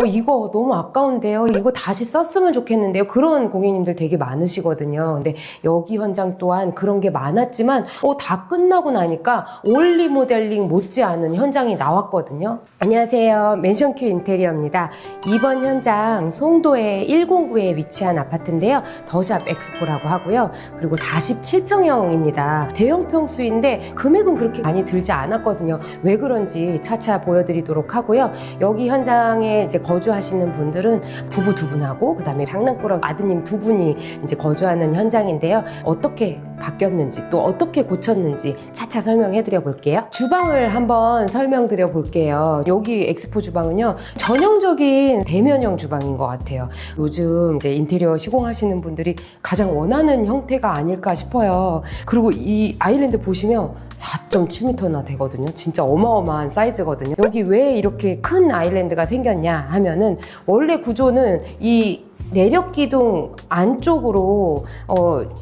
이거 너무 아까운데요. 이거 다시 썼으면 좋겠는데요. 그런 고객님들 되게 많으시거든요. 근데 여기 현장 또한 그런 게 많았지만 다 끝나고 나니까 올리 모델링 못지않은 현장이 나왔거든요. 안녕하세요. 맨션큐 인테리어입니다. 이번 현장 송도의 109에 위치한 아파트인데요. 더샵 엑스포라고 하고요. 그리고 47평형입니다. 대형 평수인데 금액은 그렇게 많이 들지 않았거든요. 왜 그런지 차차 보여드리도록 하고요. 여기 현장에 이제 거주하시는 분들은 부부 두 분하고 그다음에 장난꾸러기 아드님 두 분이 이제 거주하는 현장인데요. 어떻게 바뀌었는지 또 어떻게 고쳤는지 차차 설명해 드려 볼게요. 주방을 한번 설명드려 볼게요. 여기 엑스포 주방은요, 전형적인 대면형 주방인 것 같아요. 요즘 이제 인테리어 시공하시는 분들이 가장 원하는 형태가 아닐까 싶어요. 그리고 이 아일랜드 보시면 4.7m나 되거든요. 진짜 어마어마한 사이즈거든요. 여기 왜 이렇게 큰 아일랜드가 생겼냐 하면은, 원래 구조는 이 내력기둥 안쪽으로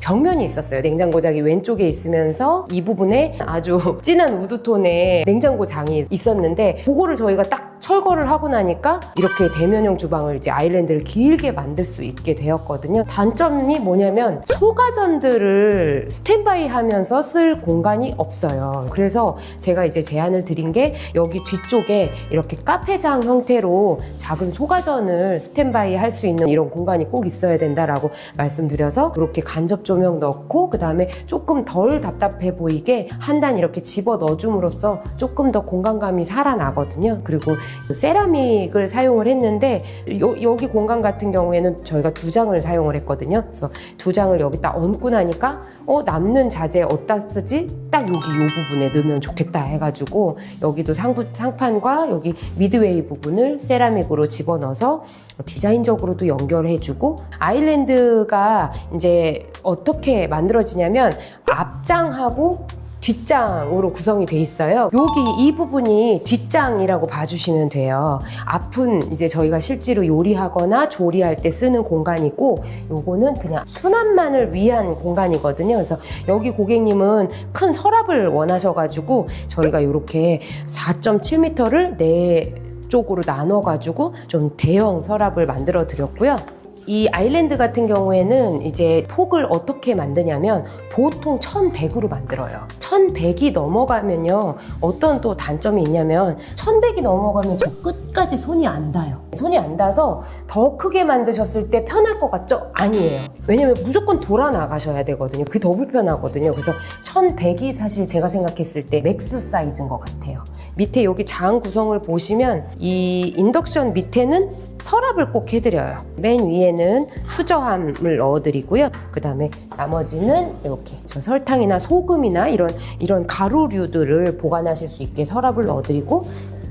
벽면이 있었어요. 냉장고장이 왼쪽에 있으면서 이 부분에 아주 진한 우드톤의 냉장고장이 있었는데, 그거를 저희가 딱 철거를 하고 나니까 이렇게 대면형 주방을 이제 아일랜드를 길게 만들 수 있게 되었거든요. 단점이 뭐냐면 소가전들을 스탠바이 하면서 쓸 공간이 없어요. 그래서 제가 이제 제안을 드린 게, 여기 뒤쪽에 이렇게 카페장 형태로 작은 소가전을 스탠바이 할 수 있는 이런 공간이 꼭 있어야 된다라고 말씀드려서 이렇게 간접 조명 넣고, 그 다음에 조금 덜 답답해 보이게 한 단 이렇게 집어 넣어줌으로써 조금 더 공간감이 살아나거든요. 그리고 세라믹을 사용을 했는데, 여기 공간 같은 경우에는 저희가 2장을 사용을 했거든요. 그래서 2장을 여기 딱 얹고 나니까 남는 자재 어디다 쓰지? 딱 여기 이 부분에 넣으면 좋겠다 해가지고 여기도 상판과 여기 미드웨이 부분을 세라믹으로 집어넣어서 디자인적으로도 연결해주고, 아일랜드가 이제 어떻게 만들어지냐면 앞장하고 뒷장으로 구성이 돼 있어요. 여기 이 부분이 뒷장이라고 봐주시면 돼요. 앞은 이제 저희가 실제로 요리하거나 조리할 때 쓰는 공간이고, 요거는 그냥 수납만을 위한 공간이거든요. 그래서 여기 고객님은 큰 서랍을 원하셔가지고 저희가 이렇게 4.7m를 네 쪽으로 나눠가지고 좀 대형 서랍을 만들어 드렸고요. 이 아일랜드 같은 경우에는 이제 폭을 어떻게 만드냐면 보통 1100으로 만들어요. 1100이 넘어가면요, 어떤 또 단점이 있냐면 1100이 넘어가면 저 끝까지 손이 안 닿아요. 손이 안 닿아서 더 크게 만드셨을 때 편할 것 같죠? 아니에요. 왜냐면 무조건 돌아 나가셔야 되거든요. 그게 더 불편하거든요. 그래서 1100이 사실 제가 생각했을 때 맥스 사이즈인 것 같아요. 밑에 여기 장 구성을 보시면 이 인덕션 밑에는 서랍을 꼭 해드려요. 맨 위에는 수저함을 넣어드리고요. 그 다음에 나머지는 이렇게 설탕이나 소금이나 이런 가루류들을 보관하실 수 있게 서랍을 넣어드리고,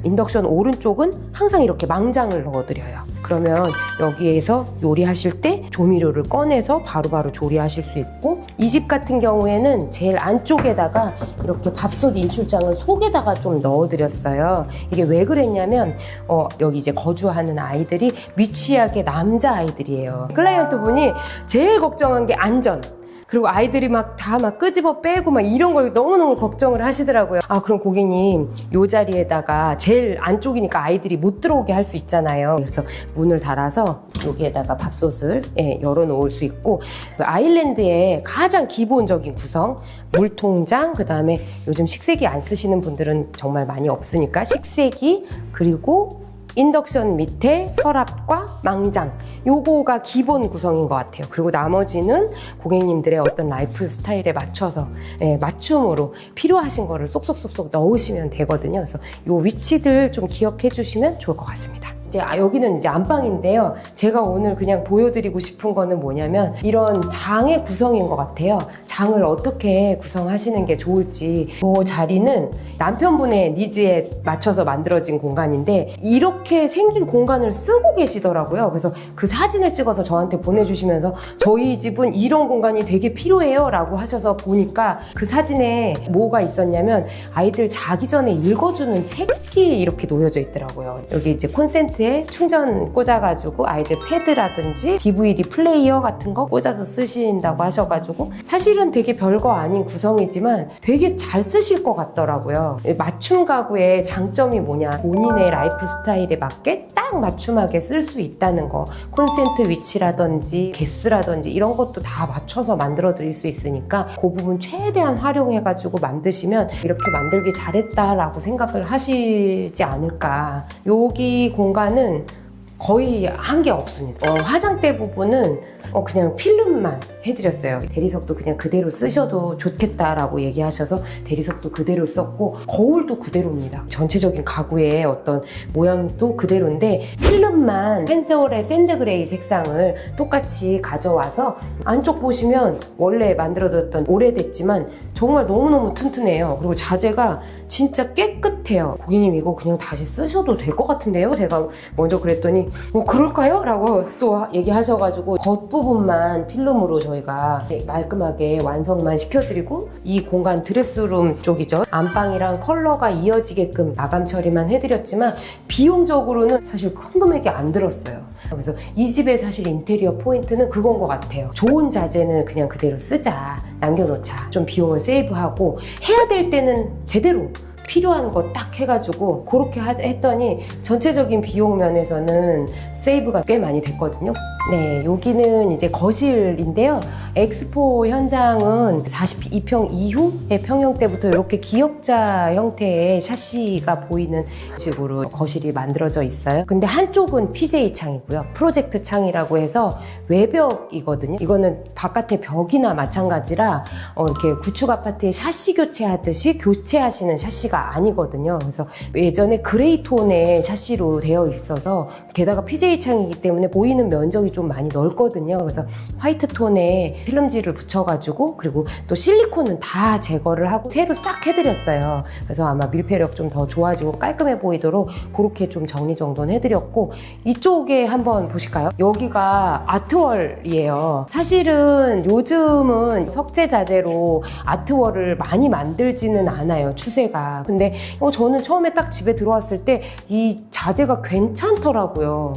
인덕션 오른쪽은 항상 이렇게 망장을 넣어드려요. 그러면 여기에서 요리하실 때 조미료를 꺼내서 바로바로 조리하실 수 있고, 이 집 같은 경우에는 제일 안쪽에다가 이렇게 밥솥 인출장을 속에다가 좀 넣어드렸어요. 이게 왜 그랬냐면 여기 이제 거주하는 아이들이 미취학의 남자 아이들이에요. 클라이언트 분이 제일 걱정한 게 안전, 그리고 아이들이 다 끄집어 빼고 이런 걸 너무너무 걱정을 하시더라고요. 그럼 고객님, 이 자리에다가 제일 안쪽이니까 아이들이 못 들어오게 할 수 있잖아요. 그래서 문을 달아서 여기에다가 밥솥을 열어 놓을 수 있고, 그 아일랜드의 가장 기본적인 구성, 물통장, 그 다음에 요즘 식세기 안 쓰시는 분들은 정말 많이 없으니까 식세기, 그리고 인덕션 밑에 서랍과 망장, 요거가 기본 구성인 것 같아요. 그리고 나머지는 고객님들의 어떤 라이프 스타일에 맞춰서 맞춤으로 필요하신 거를 쏙쏙쏙쏙 넣으시면 되거든요. 그래서 요 위치들 좀 기억해 주시면 좋을 것 같습니다. 이제 여기는 이제 안방인데요. 제가 오늘 그냥 보여드리고 싶은 거는 뭐냐면 이런 장의 구성인 것 같아요. 장을 어떻게 구성하시는 게 좋을지. 이 자리는 남편분의 니즈에 맞춰서 만들어진 공간인데 이렇게 생긴 공간을 쓰고 계시더라고요. 그래서 그 사진을 찍어서 저한테 보내주시면서 저희 집은 이런 공간이 되게 필요해요 라고 하셔서 보니까 그 사진에 뭐가 있었냐면 아이들 자기 전에 읽어주는 책이 이렇게 놓여져 있더라고요. 여기 이제 콘센트에 충전 꽂아가지고 아이들 패드라든지 DVD 플레이어 같은 거 꽂아서 쓰신다고 하셔가지고, 사실은 보기에는 되게 별거 아닌 구성이지만 되게 잘 쓰실 것 같더라고요. 맞춤 가구의 장점이 뭐냐, 본인의 라이프 스타일에 맞게 딱 맞춤하게 쓸 수 있다는 거. 콘센트 위치라든지 개수라든지 이런 것도 다 맞춰서 만들어 드릴 수 있으니까 그 부분 최대한 활용해가지고 만드시면 이렇게 만들기 잘했다라고 생각을 하시지 않을까. 여기 공간은 거의 한 게 없습니다. 화장대 부분은 그냥 필름만 해드렸어요. 대리석도 그냥 그대로 쓰셔도 좋겠다라고 얘기하셔서 대리석도 그대로 썼고, 거울도 그대로입니다. 전체적인 가구의 어떤 모양도 그대로인데 필름만 펜세올의 샌드그레이 색상을 똑같이 가져와서, 안쪽 보시면 원래 만들어졌던, 오래됐지만 정말 너무너무 튼튼해요. 그리고 자재가 진짜 깨끗해요. 고객님 이거 그냥 다시 쓰셔도 될 것 같은데요? 제가 먼저 그랬더니 그럴까요? 라고 또 얘기하셔가지고 겉부분만 필름으로 저희가 말끔하게 완성만 시켜드리고, 이 공간 드레스룸 쪽이죠. 안방이랑 컬러가 이어지게끔 마감 처리만 해드렸지만 비용적으로는 사실 큰 금액이 안 들었어요. 그래서 이 집의 사실 인테리어 포인트는 그건 것 같아요. 좋은 자재는 그냥 그대로 쓰자, 남겨놓자, 좀 비용을 세이브하고 해야 될 때는 제대로 필요한 거 딱 해가지고 그렇게 했더니 전체적인 비용 면에서는 세이브가 꽤 많이 됐거든요. 네, 여기는 이제 거실인데요. 엑스포 현장은 42평 이후의 평형 때부터 이렇게 기역자 형태의 샤시가 보이는 식으로 거실이 만들어져 있어요. 근데 한쪽은 PJ 창이고요. 프로젝트 창이라고 해서 외벽이거든요. 이거는 바깥의 벽이나 마찬가지라 이렇게 구축 아파트에 샤시 교체하듯이 교체하시는 샤시가 아니거든요. 그래서 예전에 그레이 톤의 샤시로 되어 있어서, 게다가 PJ 창이기 때문에 보이는 면적이 좀 많이 넓거든요. 그래서 화이트 톤에 필름지를 붙여가지고, 그리고 또 실리콘은 다 제거를 하고 새로 싹 해드렸어요. 그래서 아마 밀폐력 좀 더 좋아지고 깔끔해 보이도록 그렇게 좀 정리정돈 해드렸고, 이쪽에 한번 보실까요? 여기가 아트월이에요. 사실은 요즘은 석재 자재로 아트월을 많이 만들지는 않아요, 추세가. 근데 저는 처음에 딱 집에 들어왔을 때 이 자재가 괜찮더라고요.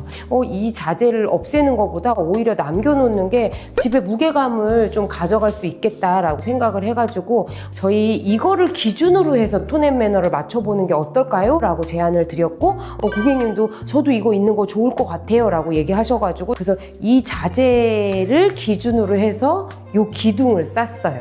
이 자재를 없애는 것보다 오히려 남겨놓는 게 집에 무게감을 좀 가져갈 수 있겠다라고 생각을 해가지고, 저희 이거를 기준으로 해서 톤앤매너를 맞춰보는 게 어떨까요? 라고 제안을 드렸고, 고객님도 저도 이거 있는 거 좋을 것 같아요 라고 얘기하셔가지고, 그래서 이 자재를 기준으로 해서 요 기둥을 쌌어요.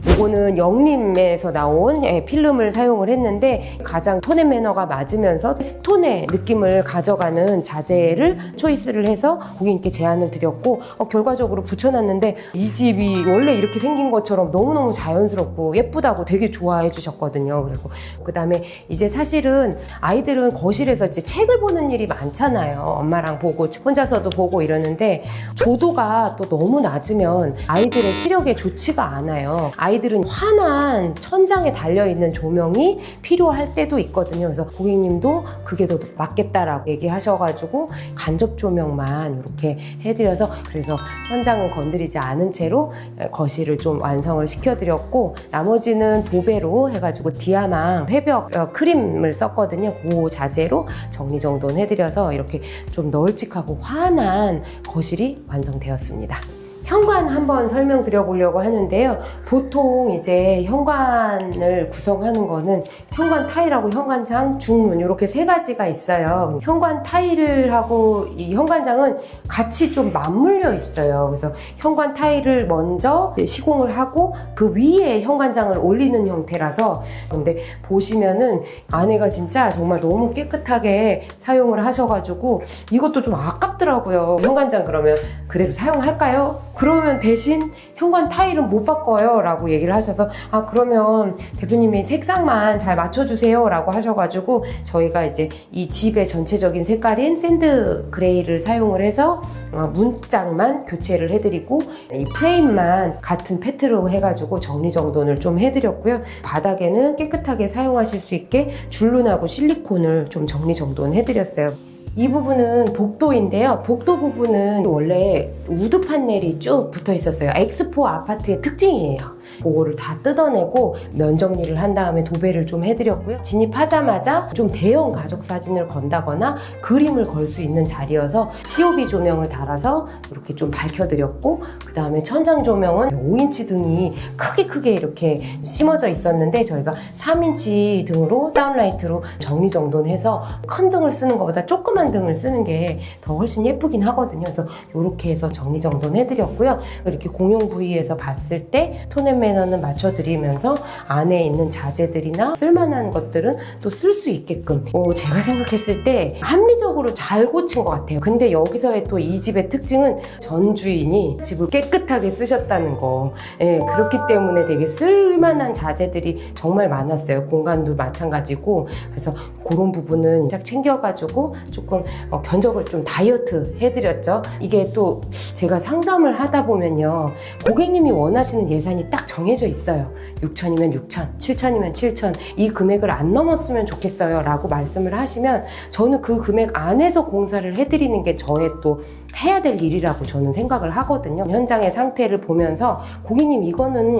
이거는 영림에서 나온 필름을 사용을 했는데, 가장 톤앤매너가 맞으면서 스톤의 느낌을 가져가는 자재를 초이스를 해서 고객님께 제안을 드렸고, 결과적으로 붙여놨는데 이 집이 원래 이렇게 생긴 것처럼 너무너무 자연스럽고 예쁘다고 되게 좋아해 주셨거든요. 그리고 그 다음에 이제 사실은 아이들은 거실에서 이제 책을 보는 일이 많잖아요. 엄마랑 보고 혼자서도 보고 이러는데, 조도가 또 너무 낮으면 아이들의 시력에 좋지가 않아요. 아이들은 환한 천장에 달려있는 조명이 필요할 때도 있거든요. 그래서 고객님도 그게 더 맞겠다라고 얘기하셔가지고 간접 조명만 이렇게 해드려서, 그래서 천장은 건드리지 않은 채로 거실을 좀 완성을 시켜드렸고, 나머지는 도배로 해가지고 디아망 회벽 크림을 썼거든요. 그 자재로 정리정돈 해드려서 이렇게 좀 널찍하고 환한 거실이 완성되었습니다. 현관 한번 설명드려 보려고 하는데요. 보통 이제 현관을 구성하는 거는 현관 타일하고 현관장, 중문 이렇게 세 가지가 있어요. 현관 타일하고 이 현관장은 같이 좀 맞물려 있어요. 그래서 현관 타일을 먼저 시공을 하고 그 위에 현관장을 올리는 형태라서, 근데 보시면은 안에가 진짜 정말 너무 깨끗하게 사용을 하셔가지고 이것도 좀 아깝더라고요. 현관장 그러면 그대로 사용할까요? 그러면 대신 현관 타일은 못 바꿔요 라고 얘기를 하셔서, 그러면 대표님이 색상만 잘 맞춰주세요 라고 하셔가지고, 저희가 이제 이 집의 전체적인 색깔인 샌드 그레이를 사용을 해서 문짝만 교체를 해드리고, 이 프레임만 같은 패트로 해가지고 정리정돈을 좀 해드렸고요. 바닥에는 깨끗하게 사용하실 수 있게 줄눈하고 실리콘을 좀 정리정돈 해드렸어요. 이 부분은 복도인데요. 복도 부분은 원래 우드 판넬이 쭉 붙어 있었어요. 엑스포 아파트의 특징이에요. 그거를 다 뜯어내고 면 정리를 한 다음에 도배를 좀 해드렸고요. 진입하자마자 좀 대형 가족 사진을 건다거나 그림을 걸 수 있는 자리여서 COB 조명을 달아서 이렇게 좀 밝혀드렸고, 그 다음에 천장 조명은 5인치 등이 크게 이렇게 심어져 있었는데 저희가 3인치 등으로 다운라이트로 정리정돈해서 큰 등을 쓰는 것보다 조그만 등을 쓰는 게 더 훨씬 예쁘긴 하거든요. 그래서 이렇게 해서 정리정돈 해드렸고요. 이렇게 공용 부위에서 봤을 때 톤 앤 매너는 맞춰드리면서 안에 있는 자재들이나 쓸만한 것들은 또 쓸 수 있게끔 제가 생각했을 때 합리적으로 잘 고친 것 같아요. 근데 여기서의 또 이 집의 특징은 전 주인이 집을 깨끗하게 쓰셨다는 거. 예, 그렇기 때문에 되게 쓸만한 자재들이 정말 많았어요. 공간도 마찬가지고. 그래서 그런 부분은 딱 챙겨가지고 조금 견적을 좀 다이어트 해드렸죠. 이게 또 제가 상담을 하다 보면요, 고객님이 원하시는 예산이 딱 정해져 있어요. 6천이면 6천, 7천이면 7천, 이 금액을 안 넘었으면 좋겠어요 라고 말씀을 하시면 저는 그 금액 안에서 공사를 해드리는 게 저의 또 해야 될 일이라고 저는 생각을 하거든요. 현장의 상태를 보면서 고객님 이거는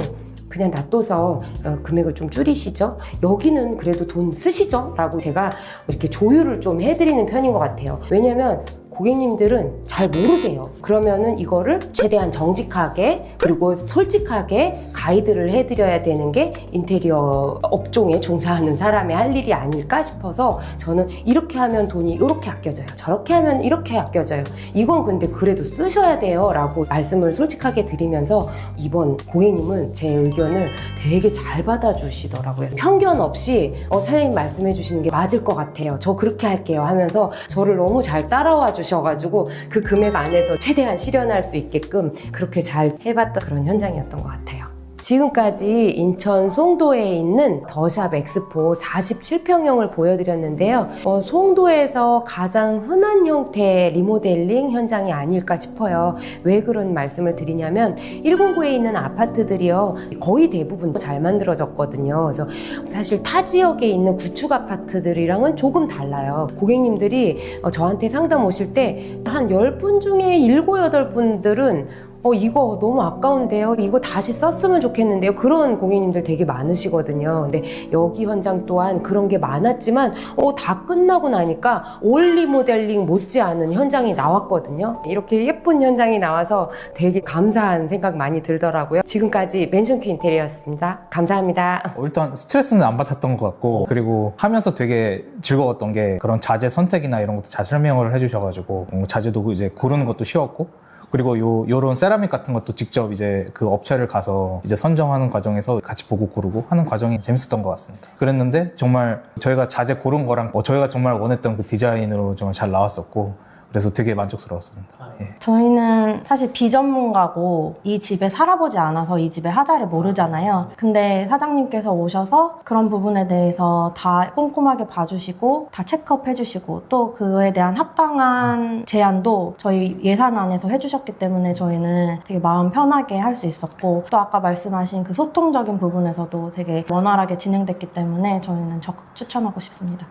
그냥 놔둬서 금액을 좀 줄이시죠? 여기는 그래도 돈 쓰시죠? 라고 제가 이렇게 조율을 좀 해드리는 편인 것 같아요. 왜냐면 고객님들은 잘 모르게요. 그러면은 이거를 최대한 정직하게 그리고 솔직하게 가이드를 해드려야 되는 게 인테리어 업종에 종사하는 사람의 할 일이 아닐까 싶어서 저는 이렇게 하면 돈이 이렇게 아껴져요. 저렇게 하면 이렇게 아껴져요. 이건 근데 그래도 쓰셔야 돼요 라고 말씀을 솔직하게 드리면서 이번 고객님은 제 의견을 되게 잘 받아주시더라고요. 편견 없이 사장님 말씀해 주시는 게 맞을 것 같아요. 저 그렇게 할게요 하면서 저를 너무 잘 따라와 주셔가지고 그 금액 안에서 최대한 실현할 수 있게끔 그렇게 잘 해봤던 그런 현장이었던 것 같아요. 지금까지 인천 송도에 있는 더샵 엑스포 47평형을 보여드렸는데요. 송도에서 가장 흔한 형태의 리모델링 현장이 아닐까 싶어요. 왜 그런 말씀을 드리냐면 109에 있는 아파트들이요, 거의 대부분 잘 만들어졌거든요. 그래서 사실 타 지역에 있는 구축 아파트들이랑은 조금 달라요. 고객님들이 저한테 상담 오실 때 한 10분 중에 7, 8분들은 이거 너무 아까운데요. 이거 다시 썼으면 좋겠는데요. 그런 고객님들 되게 많으시거든요. 근데 여기 현장 또한 그런 게 많았지만 다 끝나고 나니까 올리 모델링 못지않은 현장이 나왔거든요. 이렇게 예쁜 현장이 나와서 되게 감사한 생각 많이 들더라고요. 지금까지 맨션큐 인테리어였습니다. 감사합니다. 일단 스트레스는 안 받았던 것 같고, 그리고 하면서 되게 즐거웠던 게 그런 자재 선택이나 이런 것도 잘 설명을 해주셔가지고 자재도 이제 고르는 것도 쉬웠고, 그리고 요런 세라믹 같은 것도 직접 이제 그 업체를 가서 이제 선정하는 과정에서 같이 보고 고르고 하는 과정이 재밌었던 것 같습니다. 그랬는데 정말 저희가 자재 고른 거랑 저희가 정말 원했던 그 디자인으로 정말 잘 나왔었고, 그래서 되게 만족스러웠습니다. 예. 저희는 사실 비전문가고 이 집에 살아보지 않아서 이 집의 하자를 모르잖아요. 근데 사장님께서 오셔서 그런 부분에 대해서 다 꼼꼼하게 봐주시고 다 체크업 해주시고 또 그에 대한 합당한 제안도 저희 예산 안에서 해주셨기 때문에 저희는 되게 마음 편하게 할 수 있었고, 또 아까 말씀하신 그 소통적인 부분에서도 되게 원활하게 진행됐기 때문에 저희는 적극 추천하고 싶습니다.